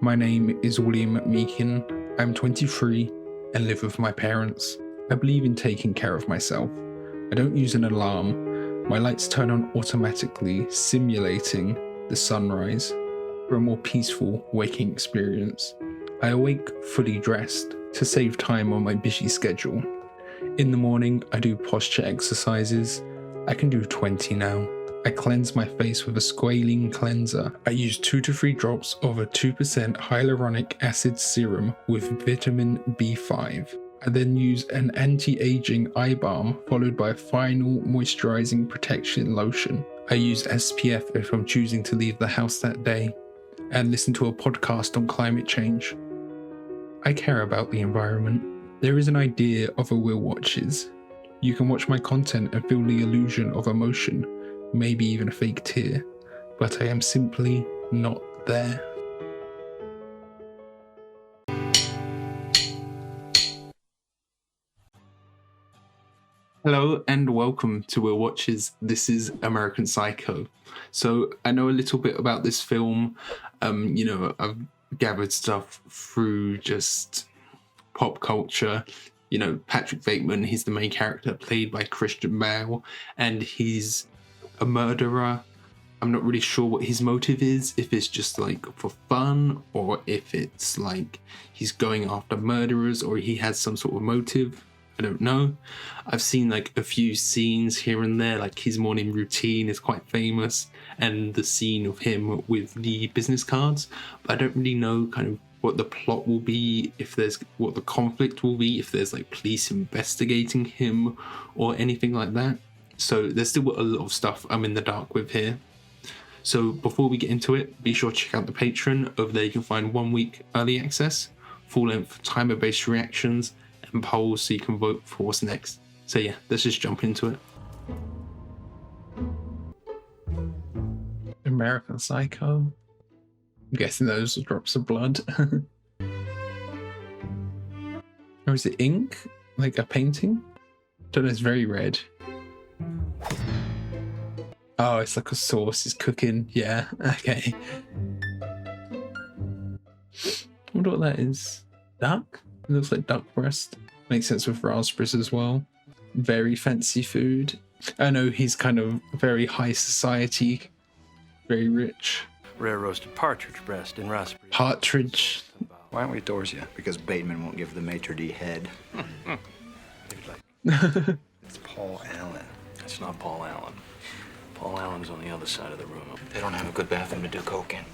My name is William Meakin. I'm 23 and live with my parents. I believe in taking care of myself. I don't use an alarm. My lights turn on automatically, simulating the sunrise for a more peaceful waking experience. I awake fully dressed to save time on my busy schedule. In the morning, I do posture exercises. I can do 20 now. I cleanse my face with a squalene cleanser. I use 2 to 3 drops of a 2% hyaluronic acid serum with vitamin B5. I then use an anti-aging eye balm followed by a final moisturizing protection lotion. I use SPF if I'm choosing to leave the house that day, and listen to a podcast on climate change. I care about the environment. There is an idea of a Will Watches. You can watch my content and feel the illusion of emotion, maybe even a fake tear, but I am simply not there. Hello and welcome to Will Watches. This is American Psycho. So I know a little bit about this film. I've gathered stuff through just pop culture. Patrick Bateman, he's the main character played by Christian Bale, and he's a murderer. I'm not really sure what his motive is, if it's just like for fun or if it's like he's going after murderers or he has some sort of motive. I don't know. I've seen like a few scenes here and there, like his morning routine is quite famous, and the scene of him with the business cards, but I don't really know kind of what the plot will be, what the conflict will be, if there's like police investigating him or anything like that. So there's still a lot of stuff I'm in the dark with here. So before we get into it, be sure to check out the Patreon. Over there you can find 1 week early access, full-length timer-based reactions, and polls so you can vote for what's next. So yeah, let's just jump into it. American Psycho. I'm guessing those are drops of blood. Or is it ink? Like a painting? Don't know, it's very red. Oh, it's like a sauce is cooking. Yeah, okay. I wonder what that is. Duck? It looks like duck breast. Makes sense with raspberries as well. Very fancy food. I know he's kind of very high society, very rich. Rare roasted partridge breast and raspberry. Partridge. Why aren't we doors yet? Because Bateman won't give the maitre d' head. It's Paul Allen. It's not Paul Allen. Paul Allen's on the other side of the room. They don't have a good bathroom to do coke in.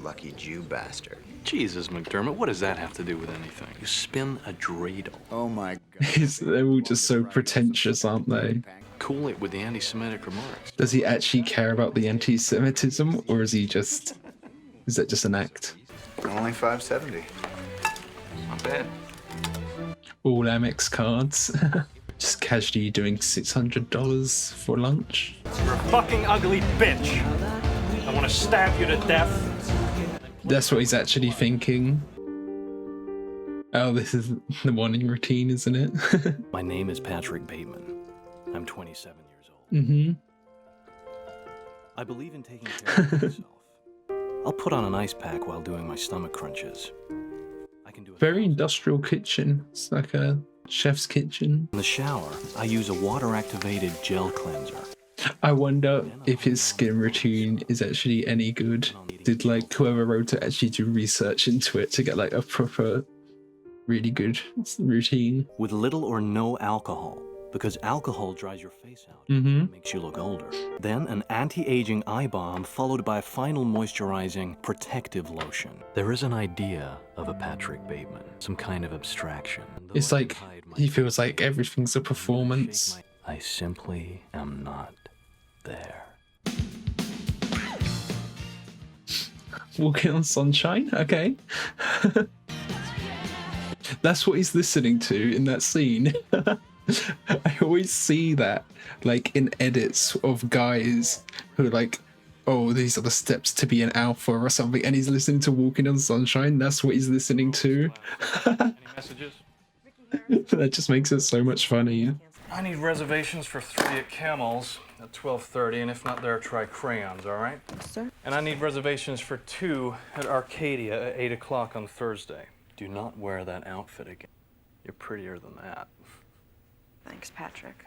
Lucky Jew bastard. Jesus, McDermott, what does that have to do with anything? You spin a dreidel. Oh my God. They're all just so pretentious, aren't they? Cool it with the anti-Semitic remarks. Does he actually care about the anti-Semitism, or is that just an act? Only $5.70. Not bad. All Amex cards. Just casually doing $600 for lunch. You're a fucking ugly bitch. I want to stab you to death. That's what he's actually thinking. Oh, this is the morning routine, isn't it? My name is Patrick Bateman. I'm 27 years old. Mm-hmm. I believe in taking care of myself. I'll put on an ice pack while doing my stomach crunches. I can do it. Very industrial kitchen. It's like a chef's kitchen. In the shower, I use a water-activated gel cleanser. I wonder if his skin routine is actually any good. Did like whoever wrote it actually do research into it to get like a proper, really good routine? With little or no alcohol, because alcohol dries your face out and makes you look older. Then an anti-aging eye balm followed by a final moisturizing protective lotion. There is an idea of a Patrick Bateman, some kind of abstraction. It's like he feels like everything's a performance. I simply am not there. Walking on sunshine? Okay. That's what he's listening to in that scene. I always see that, like, in edits of guys who are like, oh, these are the steps to be an alpha or something, and he's listening to Walking on Sunshine. That's what he's listening to. Any messages? That just makes it so much funnier. I need reservations for 3 at Camel's. at 12:30, and if not there, try crayons, all right? Yes, sir. And I need reservations for 2 at Arcadia at 8 o'clock on Thursday. Do not wear that outfit again. You're prettier than that. Thanks, Patrick.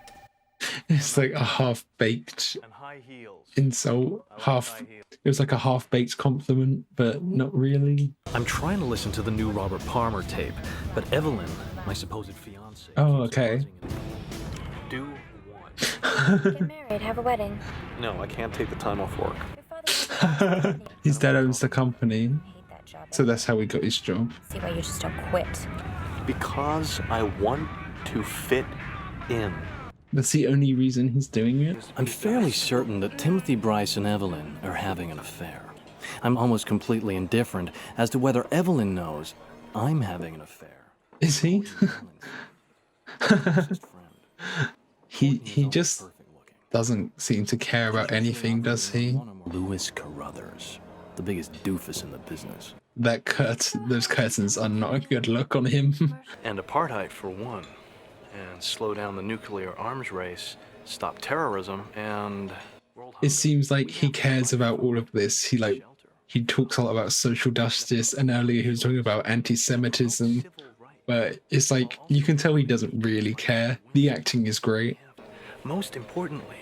It's like a half-baked And high heels. insult. I like Half. high heels. It was like a half-baked compliment, but not really. I'm trying to listen to the new Robert Palmer tape, but Evelyn, my supposed fiancée. Oh, keeps okay. buzzing in. Do what? Get married, have a wedding. No, I can't take the time off work. Your father His dad owns the company, hate that job. so that's how he got his job. See why you just don't quit. Because I want to fit in. That's the only reason he's doing it. I'm fairly certain that Timothy Bryce and Evelyn are having an affair. I'm almost completely indifferent as to whether Evelyn knows I'm having an affair. Is he? He just doesn't seem to care about anything, does he? Louis Carruthers, the biggest doofus in the business. Those curtains are not a good look on him. And apartheid for one. And slow down the nuclear arms race, stop terrorism, and... It seems like he cares about all of this. He talks a lot about social justice, and earlier he was talking about anti-Semitism. But it's like, you can tell he doesn't really care. The acting is great. Most importantly,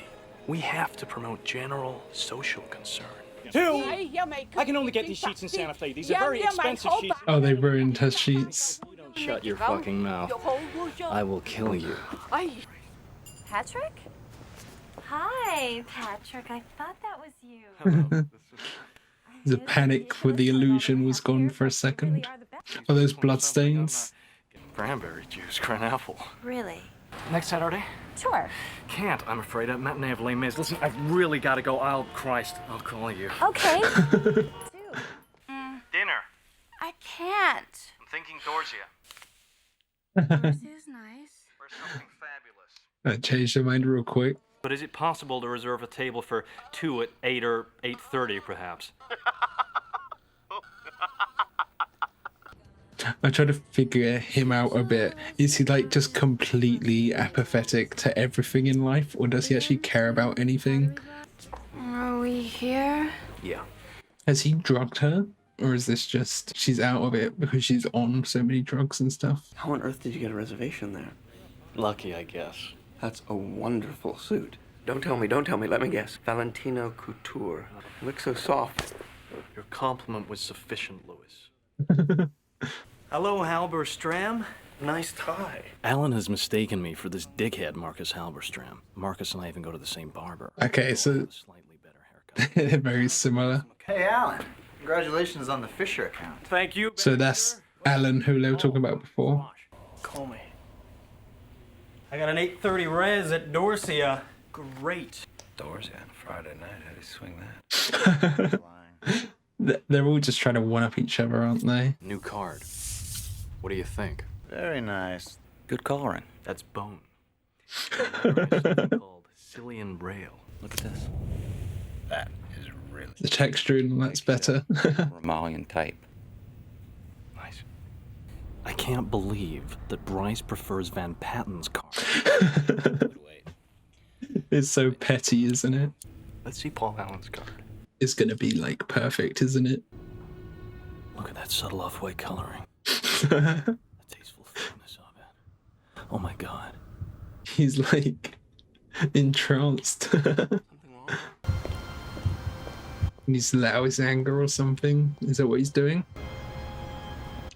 we have to promote general social concern. Two! I can only get these sheets in Santa Fe. These are very expensive sheets. Oh, they ruined her sheets. Shut your fucking mouth. I will kill you. Patrick? Hi, Patrick. I thought that was you. The panic with the illusion was gone for a second. Are those bloodstains? Cranberry juice, cranapple. Really? Next Saturday? Sure. Can't, I'm afraid. At matinee of Les Mis. Listen, I've really got to go. Christ, I'll call you. Okay. Dinner. I can't. I'm thinking Dorsia. This is nice. Or something fabulous. That changed her mind real quick. But is it possible to reserve a table for 2 at 8 or 8:30, perhaps? I try to figure him out a bit. Is he like just completely apathetic to everything in life, or does he actually care about anything? Are we here? Yeah. Has he drugged her? Or is this just she's out of it because she's on so many drugs and stuff? How on earth did you get a reservation there? Lucky, I guess. That's a wonderful suit. Don't tell me, let me guess. Valentino Couture. You look so soft. Your compliment was sufficient, Louis. Hello, Halberstram. Nice tie. Alan has mistaken me for this dickhead, Marcus Halberstram. Marcus and I even go to the same barber. Okay, so Slightly better haircut. they're very similar. Hey, Alan. Congratulations on the Fisher account. Thank you. So that's Alan, who they were talking about before. Call me. I got an 8:30 res at Dorsia. Great. Doors on Friday night. How do you swing that? They're all just trying to one-up each other, aren't they? New card. What do you think? Very nice. Good coloring. That's bone. Called Cillian Braille. Look at this. That is really... The texture and that's better. Romalian type. Nice. I can't believe that Bryce prefers Van Patten's card. It's so petty, isn't it? Let's see Paul Allen's card. It's gonna be like perfect, isn't it? Look at that subtle off-white coloring. The tasteful thickness of it. Oh my god. He's like entranced. He's let out his anger or something. Is that what he's doing?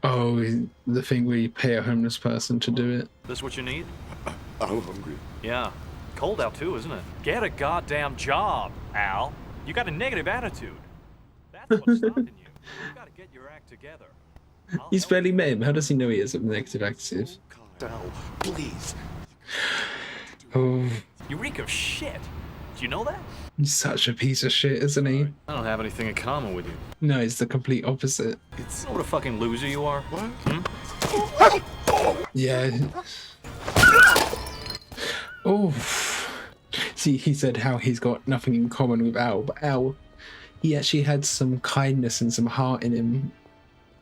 Oh, the thing where you pay a homeless person to do it. This what you need? I'm hungry. Yeah. Cold out too, isn't it? Get a goddamn job, Al. You got a negative attitude. That's what's stopping you. You gotta get your act together. He's barely met him. How does he know he has a negative attitude? Al, please. Oh, You reek of shit. Do you know that? he's such a piece of shit, isn't he? I don't have anything in common with you. No, he's the complete opposite. You know what a fucking loser you are? Yeah. Oh. See, he said how he's got nothing in common with Al, but Al, he actually had some kindness and some heart in him.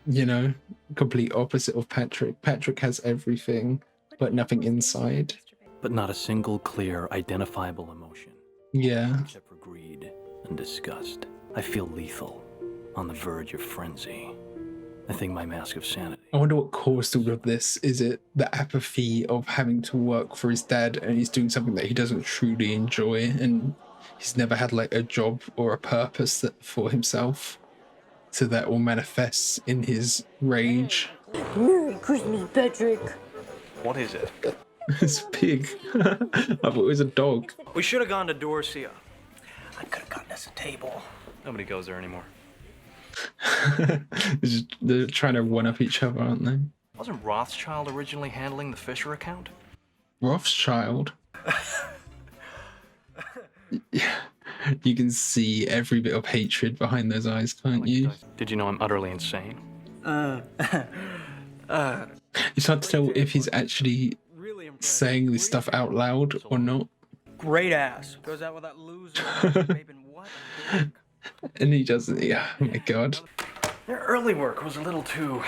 You know, complete opposite of Patrick. Patrick has everything, but nothing inside. But not a single clear, identifiable emotion. Yeah. Except for greed and disgust. I feel lethal, on the verge of frenzy. I think my mask of sanity. I wonder what caused all of this. Is it the apathy of having to work for his dad and he's doing something that he doesn't truly enjoy and he's never had like a job or a purpose for himself? So that all manifests in his rage. Merry Christmas, Patrick. What is it? It's a pig. I thought it was a dog. We should have gone to Dorsia. I could have gotten us a table. Nobody goes there anymore. They're trying to one up each other, aren't they? Wasn't Rothschild originally handling the Fisher account? Rothschild. Yeah, you can see every bit of hatred behind those eyes, can't you? Did you know I'm utterly insane? It's hard to tell if he's actually saying this stuff out loud or not. Great ass. Goes out with that loser. Bateman, what? And he doesn't. Yeah, oh my god. Their early work was a little too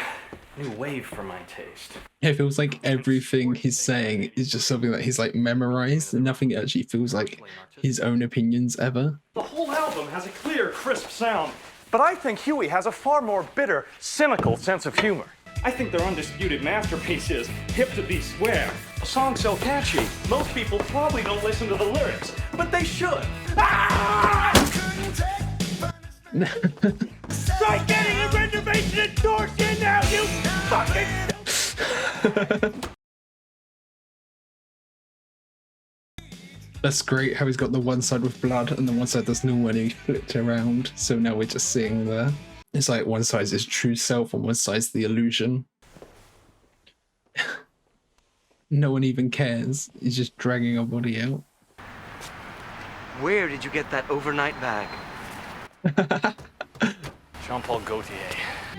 new wave for my taste. It feels like everything he's saying is just something that he's like memorized, and nothing actually feels like his own opinions ever. The whole album has a clear, crisp sound, but I think Huey has a far more bitter, cynical sense of humor. I think their undisputed masterpiece is Hip to Be Square. A song so catchy, most people probably don't listen to the lyrics, but they should. Ah! Try getting a reservation at Dorset now, you fucking... That's great how he's got the one side with blood and the one side that's normal and he flipped around. So now we're just seeing it's like one side's his true self and one side's the illusion. No one even cares. He's just dragging our body out. Where did you get that overnight bag? Jean-Paul Gaultier.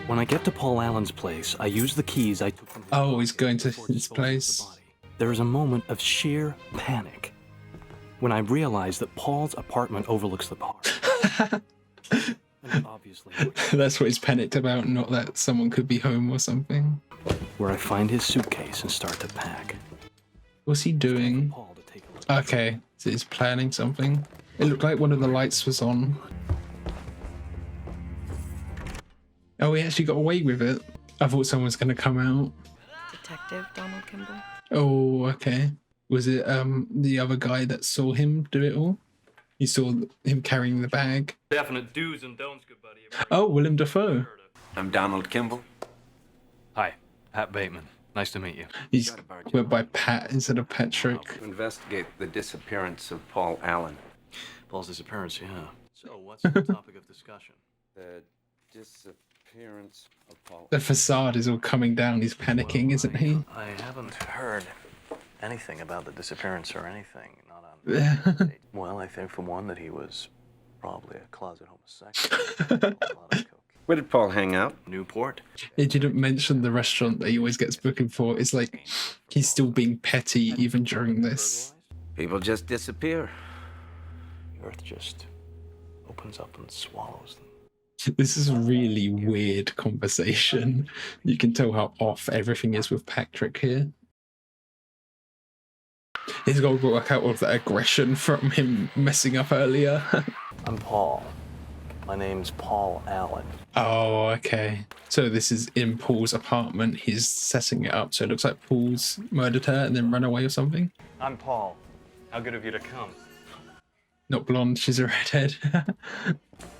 When I get to Paul Allen's place, I use the keys I took from his Oh, he's going to before his disposing of the place. body. There is a moment of sheer panic when I realize that Paul's apartment overlooks the park. And obviously, That's what he's panicked about, not that someone could be home or something. where I find his suitcase and start to pack. What's he doing? Paul to take a look. Okay, so he's planning something. It looked like one of the lights was on. Oh, he actually got away with it. I thought someone was going to come out. Detective Donald Kimball. Oh, okay. Was it the other guy that saw him do it all? You saw him carrying the bag. Definite do's and don'ts, good buddy. Oh, Willem Dafoe. I'm Donald Kimball. Hi, Pat Bateman. Nice to meet you. He's went by Pat instead of Patrick. To investigate the disappearance of Paul Allen. Paul's disappearance, yeah. So, what's the topic of discussion? The disappearance of Paul. The facade is all coming down. He's panicking, isn't he? I haven't heard anything about the disappearance or anything. Not on. Well, I think for one that he was probably a closet homosexual. A lot of coke. Where did Paul hang out? Newport. He didn't mention the restaurant that he always gets booking for. It's like he's still being petty even during this. People just disappear. The earth just opens up and swallows them. This is a really weird conversation. You can tell how off everything is with Patrick here. He's got to work out all of that aggression from him messing up earlier. I'm Paul. My name's Paul Allen. Oh, okay. So this is in Paul's apartment. He's setting it up. So it looks like Paul's murdered her and then run away or something. I'm Paul. How good of you to come. Not blonde, she's a redhead.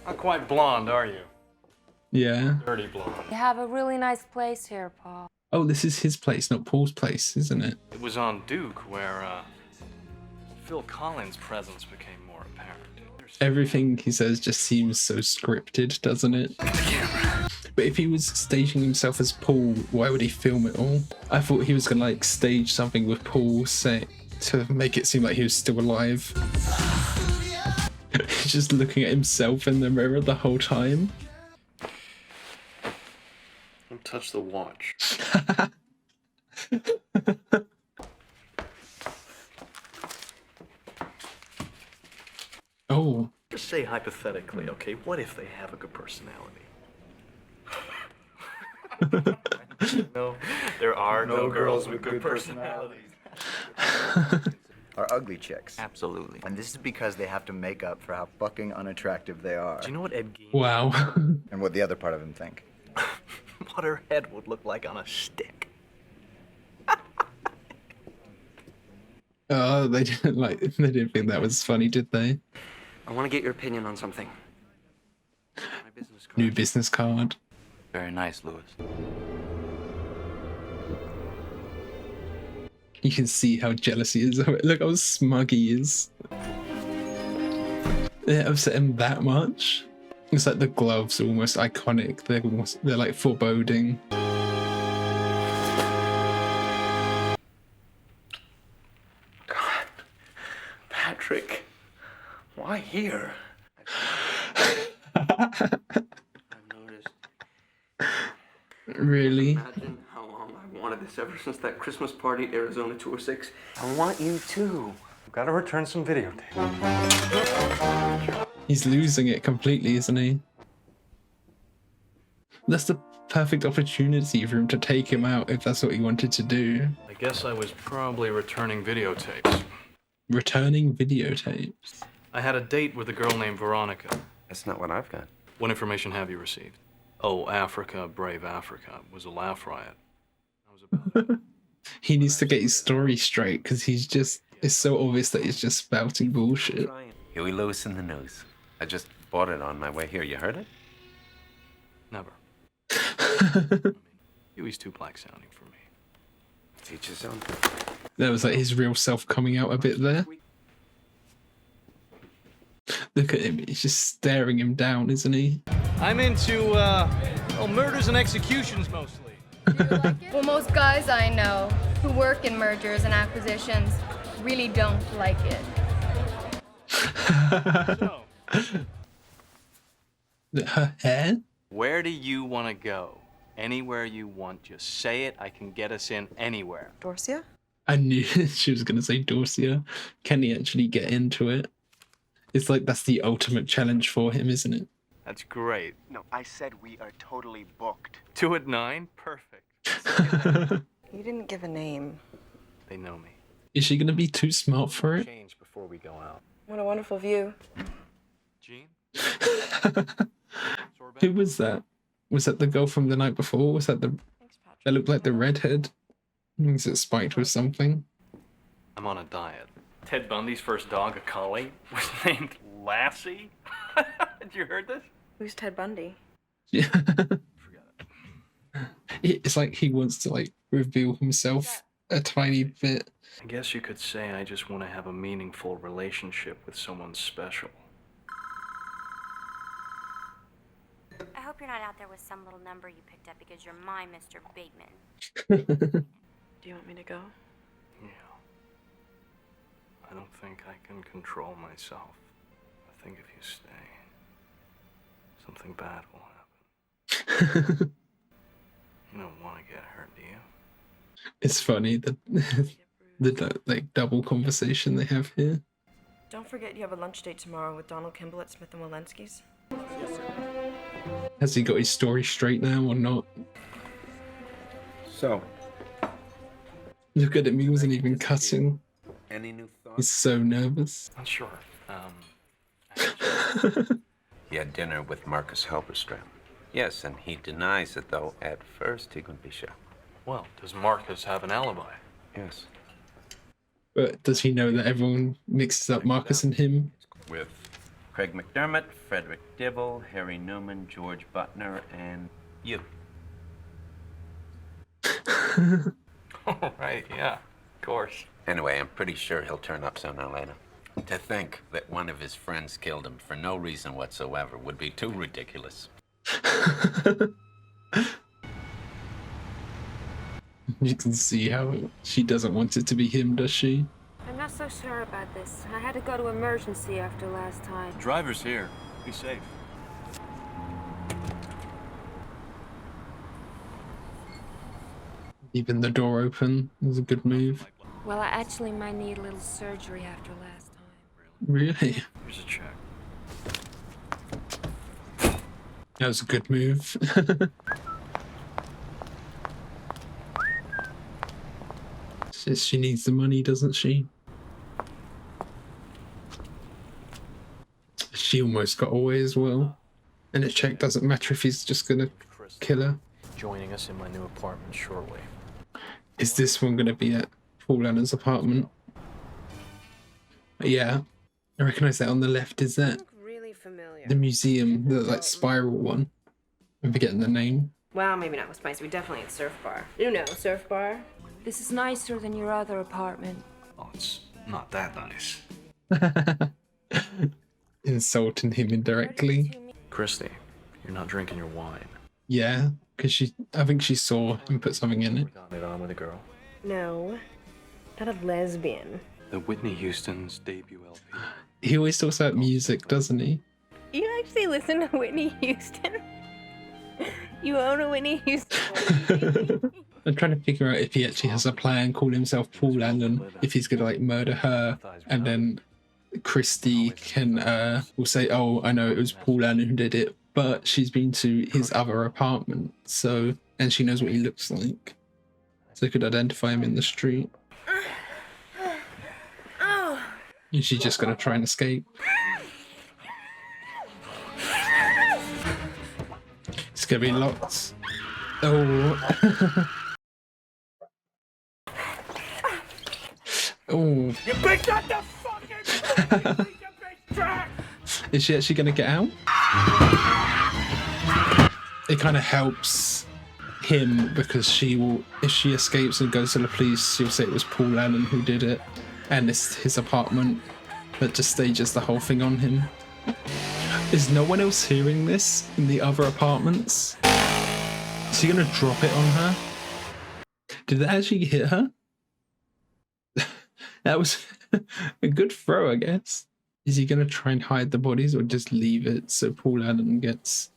Not quite blonde, are you? Yeah. Dirty blonde. You have a really nice place here, Paul. Oh, this is his place, not Paul's place, isn't it? It was on Duke where Phil Collins' presence became more apparent. Everything he says just seems so scripted, doesn't it? But if he was staging himself as Paul, why would he film it all? I thought he was gonna like stage something with Paul say to make it seem like he was still alive. He's just looking at himself in the mirror the whole time. Don't touch the watch. Oh. Just say hypothetically, okay? What if they have a good personality? No, there are no girls with good personalities. are ugly chicks. Absolutely. And this is because they have to make up for how fucking unattractive they are. Do you know what Ed Gein... Wow. And what the other part of them think. what her head would look like on a stick? Oh, they didn't think that was funny, did they? I want to get your opinion on something. My business card. New business card. Very nice, Louis. You can see how jealous he is of it. Look how smug he is. They upset him that much. It's like the gloves are almost iconic. They're like foreboding. God, Patrick, why here? I've noticed. Really? Imagine how long I wanted this ever since that Christmas party at Arizona 206. I want you too. I've got to return some videotape. He's losing it completely, isn't he? That's the perfect opportunity for him to take him out if that's what he wanted to do. I guess I was probably returning videotapes. Returning videotapes. I had a date with a girl named Veronica. That's not what I've got. What information have you received? Oh, Africa, brave Africa. It was a laugh riot. That was about it. He needs to get his story straight because it's so obvious that he's just spouting bullshit. Huey Lewis in the news. I just bought it on my way here. You heard it? Never. I mean, Huey's too black sounding for me. Teach his own. That was like his real self coming out a bit there. Look at him, he's just staring him down, isn't he? I'm into, murders and executions mostly. Well, most guys I know who work in mergers and acquisitions really don't like it. Her hair? Where do you want to go? Anywhere you want. Just say it. I can get us in anywhere. Dorsia? I knew she was going to say Dorsia. Can he actually get into it? It's like that's the ultimate challenge for him, isn't it? That's great. No, I said we are totally booked. 2 at 9? Perfect. You didn't give a name. They know me. Is she going to be too smart for it? Change before we go out. What a wonderful view. Gene? Who was that? Was that the girl from the night before? Was that that looked like the redhead? Was it spiked with something? I'm on a diet. Ted Bundy's first dog, a collie, was named Lassie. Had you heard this? Who's Ted Bundy? Yeah. Forget it. It's like he wants to like reveal himself a tiny bit. I guess you could say I just want to have a meaningful relationship with someone special. I hope you're not out there with some little number you picked up because you're my Mr. Bateman. Do you want me to go? Yeah. I don't think I can control myself. I think if you stay, something bad will happen. You don't want to get hurt, do you? It's funny that the like double conversation they have here. Don't forget you have a lunch date tomorrow with Donald Kimball at Smith & Wolenski's. Has he got his story straight now or not? So, Look at him, he wasn't even cutting. any new thoughts? He's so nervous. Not sure. He had dinner with Marcus Halberstram. Yes, and he denies it, though at first he couldn't be sure. Well, does Marcus have an alibi? Yes. But does he know that everyone mixes up Marcus and him? With Craig McDermott, Frederick Dibble, Harry Newman, George Butner, and you. All right, yeah, of course. Anyway, I'm pretty sure he'll turn up sooner or later. To think that one of his friends killed him for no reason whatsoever would be too ridiculous. You can see how she doesn't want it to be him, does she? I'm not so sure about this. I had to go to emergency after last time. Driver's here. Be safe. Even the door open was a good move. Well, I actually might need a little surgery after last time. Really? Here's a check. That was a good move. She needs the money, doesn't she? She almost got away as well. And a check doesn't matter if he's just gonna kill her. Joining us in my new apartment shortly. Is this one gonna be at Paul Allen's apartment? Yeah, I recognise that on the left. Is that Really familiar. the museum, the like spiral one? I'm forgetting the name. Well, maybe not with Spice. We definitely at Surf Bar. You know, Surf Bar. This is nicer than your other apartment. Oh, it's not that nice. Insulting him indirectly. Christy, you're not drinking your wine. Yeah, because I think she saw him put something in it. Got it on with a girl. No, not a lesbian. The Whitney Houston's debut LP. He always talks about music, doesn't he? You actually listen to Whitney Houston? You own a Whitney Houston? I'm trying to figure out if he actually has a plan, call himself Paul Allen, if he's gonna like murder her, and then Christy will say, "Oh, I know it was Paul Allen who did it," but she's been to his other apartment, so and she knows what he looks like, so they could identify him in the street. And she's just gonna try and escape. It's gonna be lots. Oh. Oh. You picked up the fucking track! Is she actually gonna get out? It kind of helps him because she will, if she escapes and goes to the police, she'll say it was Paul Allen who did it, and it's his apartment, but just stages the whole thing on him. Is no one else hearing this in the other apartments? Is he gonna drop it on her? Did that actually hit her? That was a good throw, I guess. Is he gonna try and hide the bodies or just leave it so Paul Allen gets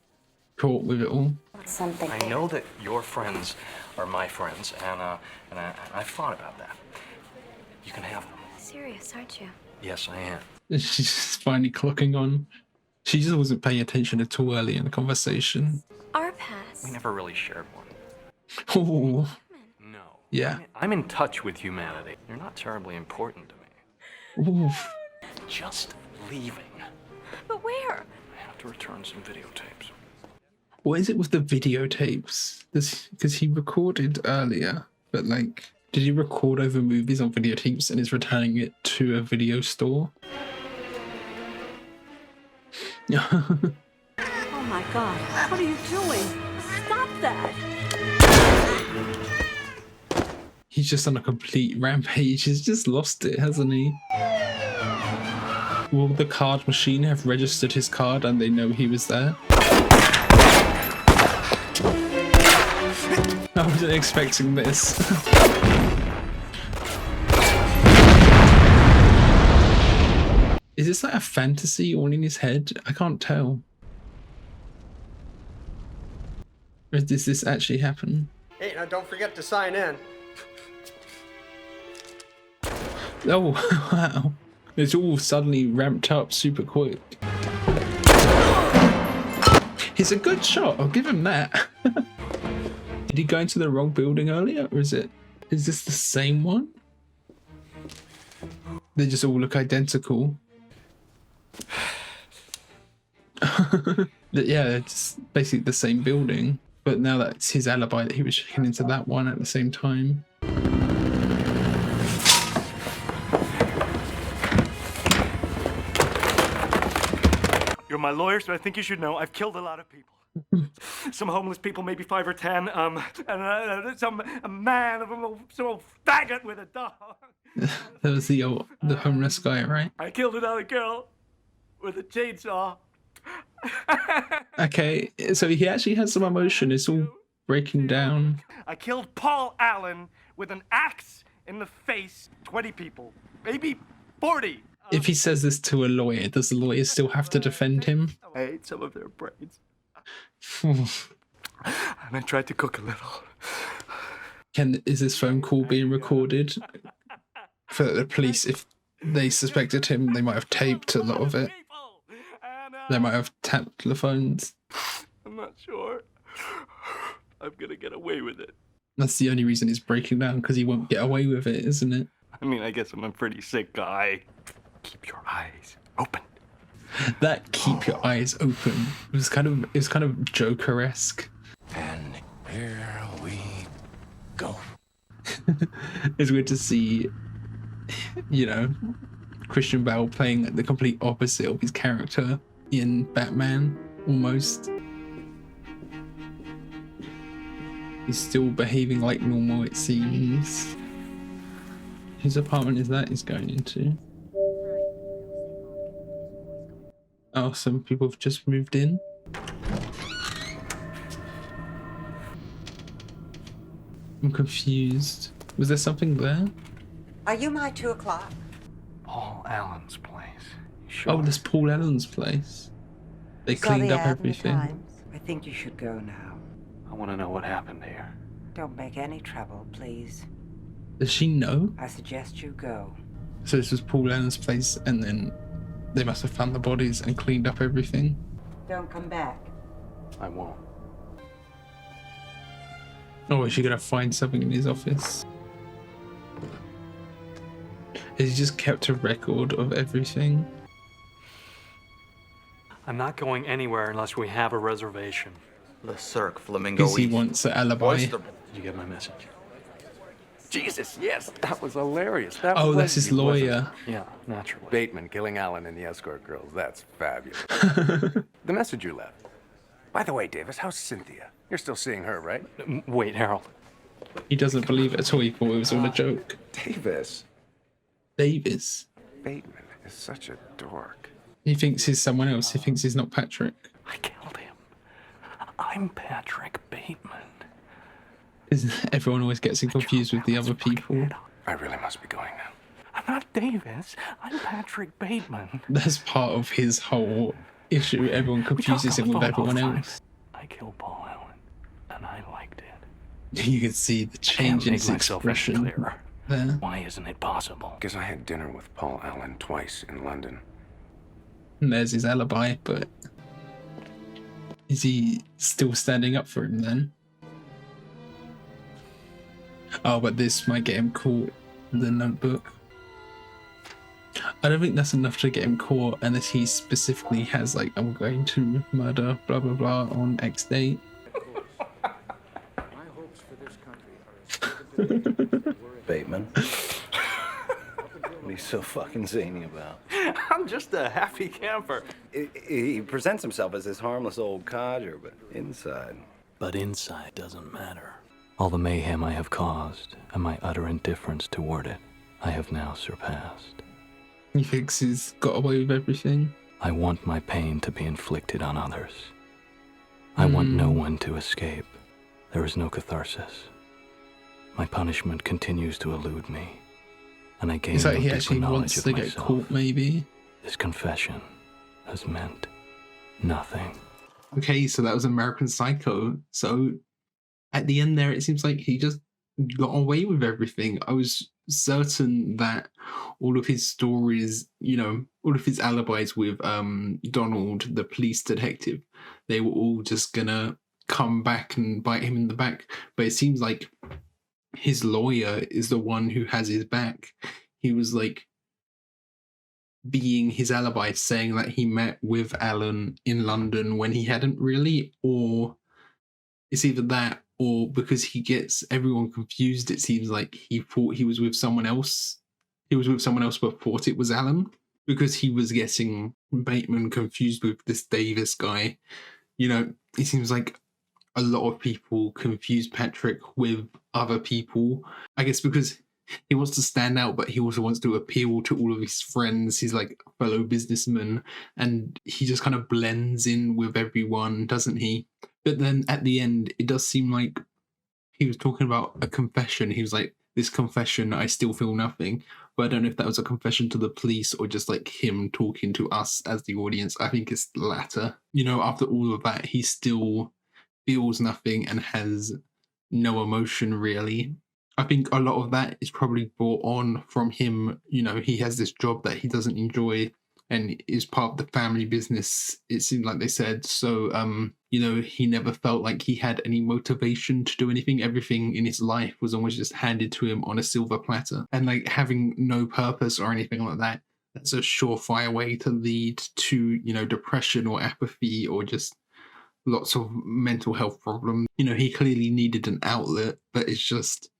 caught with it all? Something. I know that your friends are my friends, and I've thought about that. You can have them. Serious, aren't you? Yes, I am. She's just finally clocking on. She just wasn't paying attention at all early in the conversation. Our past. We never really shared one. Oh. No. Yeah. I'm in touch with humanity. You're not terribly important to me. Oof. Just leaving. But where? I have to return some videotapes. What is it with the videotapes? Because he recorded earlier, but like, did he record over movies on videotapes and is returning it to a video store? Oh my God, what are you doing? Stop that! He's just on a complete rampage. He's just lost it, hasn't he? Will the card machine have registered his card and they know he was there? I wasn't expecting this. Is this like a fantasy all in his head? I can't tell. Or does this actually happen? Hey, now don't forget to sign in. Oh, wow. It's all suddenly ramped up super quick. He's a good shot, I'll give him that. Did he go into the wrong building earlier, or is this the same one? They just all look identical. Yeah, it's basically the same building, but now that's his alibi that he was checking into that one at the same time. You're my lawyer, so I think you should know I've killed a lot of people. Some homeless people, maybe 5 or 10, and a man, some old faggot with a dog. That was the homeless guy, right? I killed another girl with a chainsaw. Okay, so he actually has some emotion. It's all breaking down. I killed Paul Allen with an axe in the face. 20 people, maybe 40. If he says this to a lawyer, does the lawyer still have to defend him? I ate some of their brains. And I tried to cook a little. Is this phone call being recorded? For the police, if they suspected him, they might have taped a lot of it. They might have tapped the phones. I'm not sure. I'm gonna get away with it. That's the only reason he's breaking down, because he won't get away with it, isn't it? I mean, I guess I'm a pretty sick guy. Keep your eyes open. That keep your eyes open was kind of Joker-esque. And here we go. It's good to see, you know, Christian Bale playing the complete opposite of his character in Batman, almost. He's still behaving like normal, it seems. Whose apartment is that he's going into? Oh, some people have just moved in. I'm confused. Was there something there? Are you my 2 o'clock? Paul Allen's place. Sure. Oh, that's Paul Allen's place. They Saw cleaned the up ad in the everything. Times. I think you should go now. I want to know what happened here. Don't make any trouble, please. Does she know? I suggest you go. So this was Paul Allen's place, and then they must have found the bodies and cleaned up everything. Don't come back. I won't. Oh, is she gonna find something in his office? Has he just kept a record of everything? I'm not going anywhere unless we have a reservation. Le Cirque Flamingo. Because he wants an alibi. Did you get my message? Jesus, yes, that was hilarious. That Oh, was that's his you, wasn't it? lawyer. Yeah, naturally. Bateman killing Allen and the escort girls. That's fabulous. The message you left. By the way, Davis, how's Cynthia? You're still seeing her, right? Wait, Harold. He doesn't believe it at all. He thought it was all a joke. Davis. Davis. Bateman is such a dork. He thinks he's someone else. He thinks he's not Patrick. I killed him. I'm Patrick Bateman. Everyone always gets him confused with the other people. I really must be going now. I'm not Davis. I'm Patrick Bateman. That's part of his whole issue. Everyone confuses him with everyone else. I killed Paul Allen, and I liked it. You can see the change in his expression there. Why isn't it possible? Because I had dinner with Paul Allen twice in London. And there's his alibi, but is he still standing up for him then? Oh, but this might get him caught. The notebook. I don't think that's enough to get him caught unless he specifically has like, I'm going to murder blah blah blah on X date. Bateman. What are you so fucking zany about? I'm just a happy camper. He presents himself as this harmless old codger, but inside. But inside doesn't matter. All the mayhem I have caused and my utter indifference toward it, I have now surpassed. He thinks he's got away with everything. I want my pain to be inflicted on others. I want no one to escape. There is no catharsis. My punishment continues to elude me, and I gain It's like no he deeper actually knowledge wants of to get myself. caught, maybe. This confession has meant nothing. Okay, so that was American Psycho. So at the end there, it seems like he just got away with everything. I was certain that all of his stories, you know, all of his alibis with Donald, the police detective, they were all just gonna come back and bite him in the back. But it seems like his lawyer is the one who has his back. He was like being his alibi, saying that he met with Alan in London when he hadn't really, or it's either that or because he gets everyone confused. It seems like he thought he was with someone else. He was with someone else but thought it was Alan because he was getting Bateman confused with this Davis guy. You know, it seems like a lot of people confuse Patrick with other people. I guess because he wants to stand out, but he also wants to appeal to all of his friends. He's like a fellow businessman, and he just kind of blends in with everyone, doesn't he? But then at the end, it does seem like he was talking about a confession. He was like, this confession, I still feel nothing. But I don't know if that was a confession to the police or just like him talking to us as the audience. I think it's the latter. You know, after all of that, he still feels nothing and has no emotion really. I think a lot of that is probably brought on from him. You know, he has this job that he doesn't enjoy and is part of the family business, it seemed like they said. So, you know, he never felt like he had any motivation to do anything. Everything in his life was almost just handed to him on a silver platter. And like having no purpose or anything like that that's a surefire way to lead to, depression or apathy or just lots of mental health problems. He clearly needed an outlet, but it's just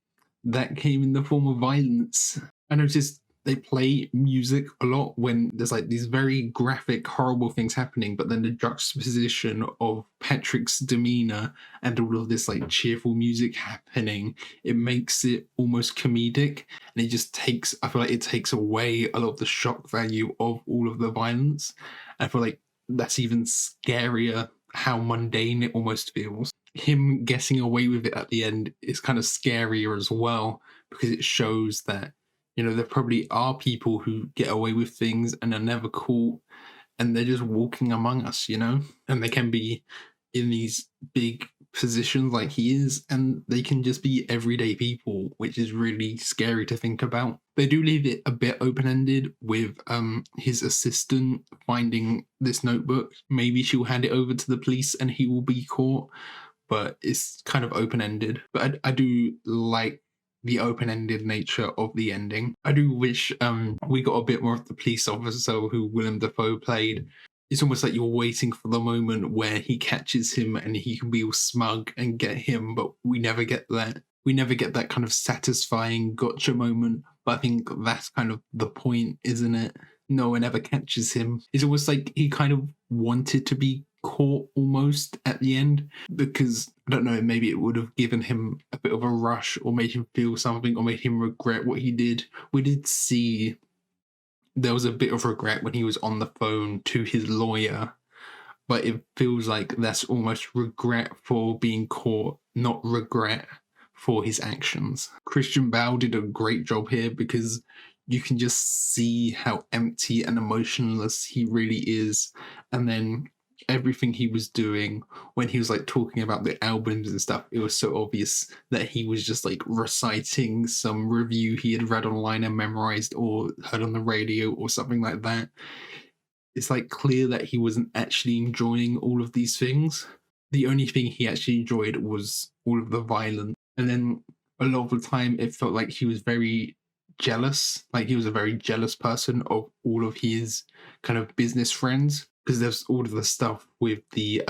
that came in the form of violence. I noticed they play music a lot when there's like these very graphic, horrible things happening, but then the juxtaposition of Patrick's demeanor and all of this like cheerful music happening, it makes it almost comedic, and I feel like it takes away a lot of the shock value of all of the violence. I feel like that's even scarier how mundane it almost feels. Him getting away with it at the end is kind of scarier as well, because it shows that there probably are people who get away with things and are never caught, and they're just walking among us, and they can be in these big positions like he is, and they can just be everyday people, which is really scary to think about. They do leave it a bit open-ended with his assistant finding this notebook. Maybe she'll hand it over to the police and he will be caught, but it's kind of open-ended. But I do like the open-ended nature of the ending. I do wish we got a bit more of the police officer who Willem Dafoe played. It's almost like you're waiting for the moment where he catches him and he can be all smug and get him, but we never get that. We never get that kind of satisfying gotcha moment, but I think that's kind of the point, isn't it? No one ever catches him. It's almost like he kind of wanted to be caught almost at the end, because I don't know, maybe it would have given him a bit of a rush or made him feel something or made him regret what he did. We did see there was a bit of regret when he was on the phone to his lawyer, but it feels like that's almost regret for being caught, not regret for his actions. Christian Bale did a great job here, because you can just see how empty and emotionless he really is. And then everything he was doing when he was like talking about the albums and stuff, it was so obvious that he was just like reciting some review he had read online and memorized or heard on the radio or something like that. It's like clear that he wasn't actually enjoying all of these things. The only thing he actually enjoyed was all of the violence. And then a lot of the time it felt like he was very jealous, like he was a very jealous person of all of his kind of business friends, because there's all of the stuff with the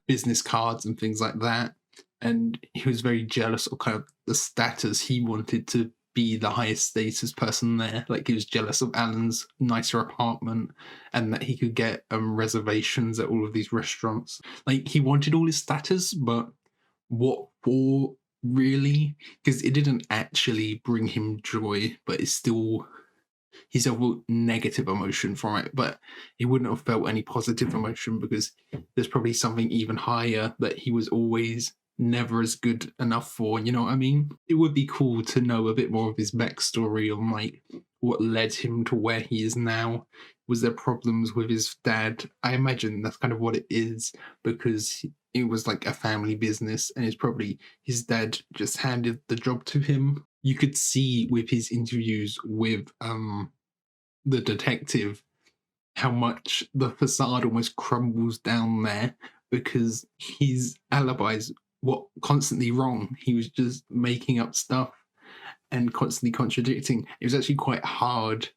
business cards and things like that, and he was very jealous of kind of the status. He wanted to be the highest status person there. Like he was jealous of Alan's nicer apartment and that he could get reservations at all of these restaurants. Like he wanted all his status, but what for really? Because it didn't actually bring him joy, but it's still, he's a negative emotion from it, but he wouldn't have felt any positive emotion because there's probably something even higher that he was always never as good enough for, you know what I mean? It would be cool to know a bit more of his backstory on like what led him to where he is now. Was there problems with his dad? I imagine that's kind of what it is, because it was like a family business and it's probably his dad just handed the job to him. You could see with his interviews with the detective how much the facade almost crumbles down there, because his alibis were constantly wrong. He was just making up stuff and constantly contradicting. It was actually quite hard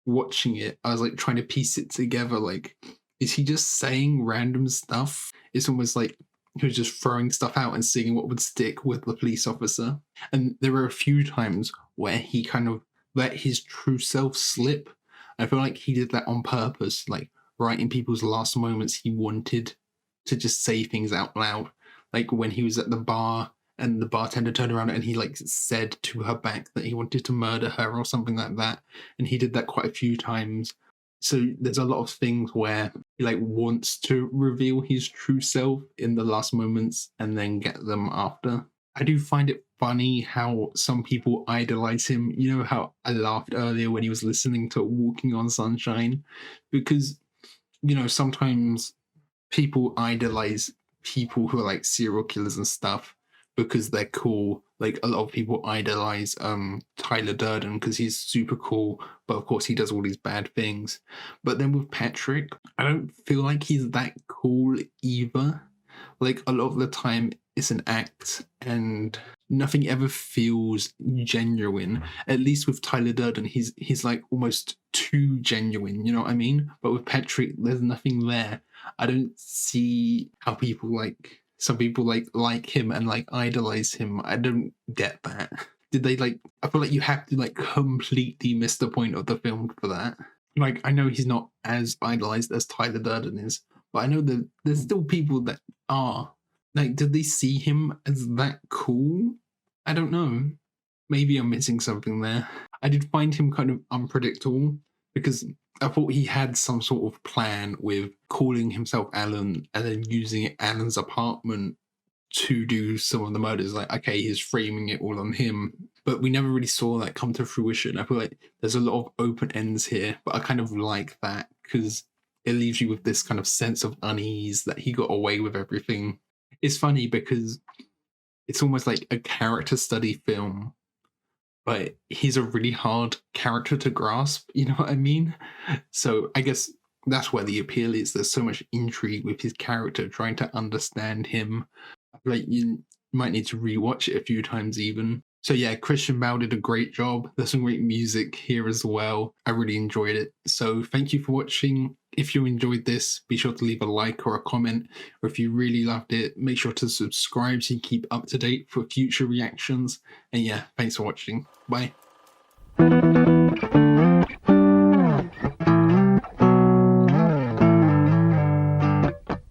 watching it. I was like trying to piece it together, like, is he just saying random stuff? It's almost like he was just throwing stuff out and seeing what would stick with the police officer. And there were a few times where he kind of let his true self slip. I feel like he did that on purpose, like right in people's last moments, he wanted to just say things out loud. Like when he was at the bar and the bartender turned around and he like said to her back that he wanted to murder her or something like that. And he did that quite a few times. So there's a lot of things where he like wants to reveal his true self in the last moments and then get them after. I do find it funny how some people idolize him. You know how I laughed earlier when he was listening to Walking on Sunshine? Because, you know, sometimes people idolize people who are like serial killers and stuff because they're cool. Like a lot of people idolize Tyler Durden because he's super cool, but of course he does all these bad things. But then with Patrick, I don't feel like he's that cool either. like a lot of the time it's an act and nothing ever feels genuine. At least with Tyler Durden, he's like almost too genuine, you know what I mean? But with Patrick, there's nothing there. I don't see how people like, some people like him and like idolize him. I don't get that. Did they like, I feel like you have to like completely miss the point of the film for that. Like, I know he's not as idolized as Tyler Durden is, but I know that there's still people that are. Like, did they see him as that cool? I don't know. Maybe I'm missing something there. I did find him kind of unpredictable because I thought he had some sort of plan with calling himself Alan and then using Alan's apartment to do some of the murders. Like, okay, he's framing it all on him, but we never really saw that come to fruition. I feel like there's a lot of open ends here, but I kind of like that because it leaves you with this kind of sense of unease that he got away with everything. It's funny because it's almost like a character study film, but he's a really hard character to grasp, you know what I mean? So I guess that's where the appeal is. There's so much intrigue with his character, trying to understand him. Like, you might need to rewatch it a few times even. So yeah, Christian Bale did a great job. There's some great music here as well. I really enjoyed it. So thank you for watching. If you enjoyed this, be sure to leave a like or a comment. Or if you really loved it, make sure to subscribe so you keep up to date for future reactions. And yeah, thanks for watching. Bye.